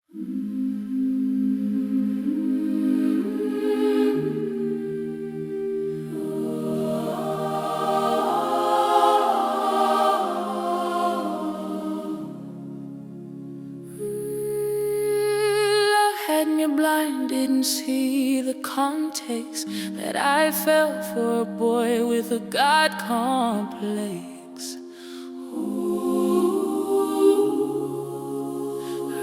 Had me blind, didn't see the context that I fell for a boy with a God complex.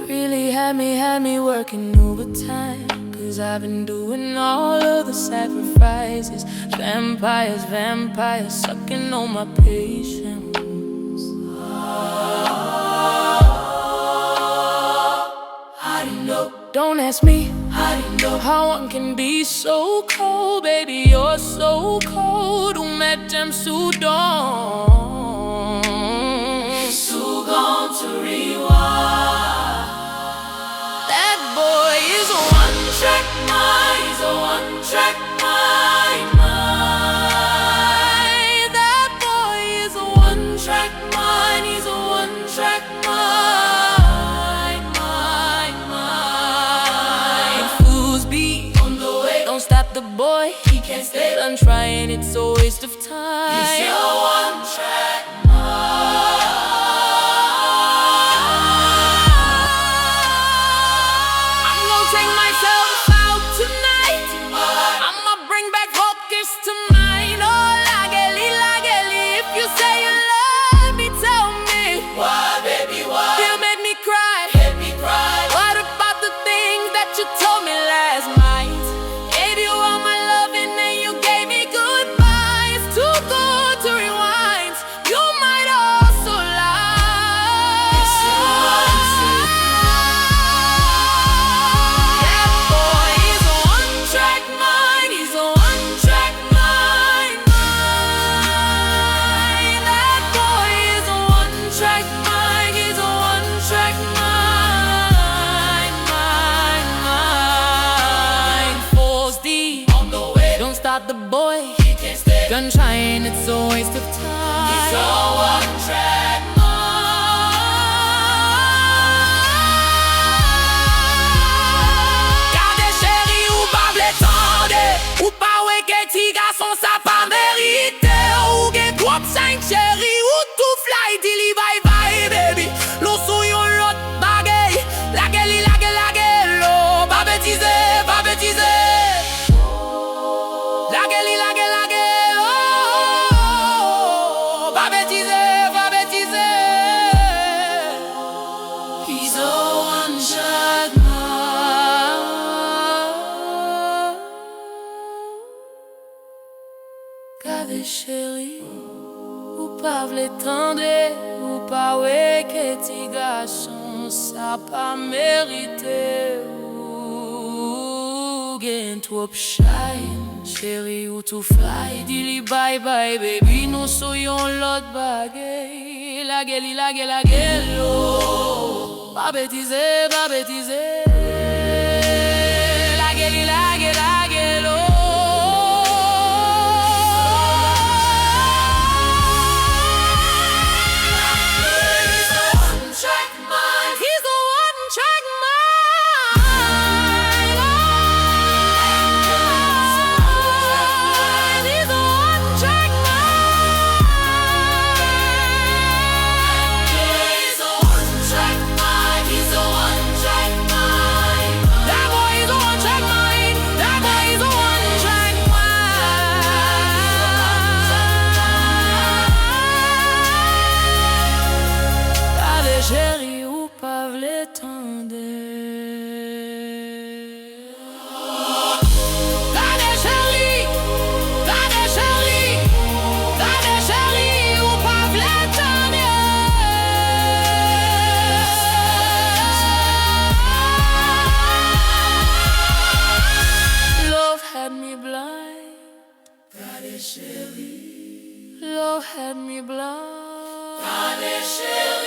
Really had me working overtime, 'cause I've been doing all of the sacrifices. Vampires sucking on my patience. How do you know? Don't ask me, how do you know how one can be so cold? Baby, you're so cold. Umetem sudon Sugon to rewind. That boy is a one-track mind. He's a one-track mind. That boy is a one-track mind. He's a one-track mind. Fools be on the way. Don't stop the boy, he can't stay. Done trying, it's a waste of time. He's your one-track mind. The boy, he can't stay. Gun trying, it's a waste of time. He's a one-track mind. Gardez chéri ou pas blétande, ou pas ouais que ti garçon ça pas mérité. Ou gen trop 5 chéri ou tout fly dili bye bye baby. L'on sou yon lot bagay. La geli, lo. Pas bêtiser, pas bêtiser. Gardez chéri, ou pas v'létendre, ou pas ouais que ti garçon ça pas mérité. Ou gen trop shine, chéri ou tout fly, dili bye bye baby, nous soyons l'autre bagay. La geli, oh. Pas bêtiser, pas bêtiser. La geli, oh. Chéri ou pas v'létendre. Gardez chéri ou pas v'létendre. Love had me blind. Gardez chéri. Love had me blind. Gardez chéri.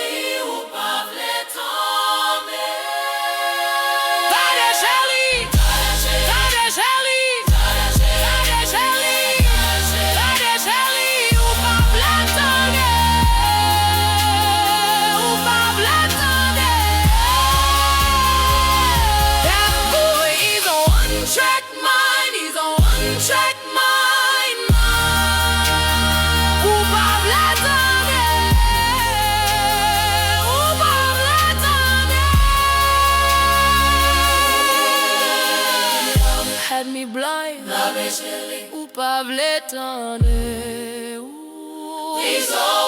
chérie, ou pas v'l'étendre. Prison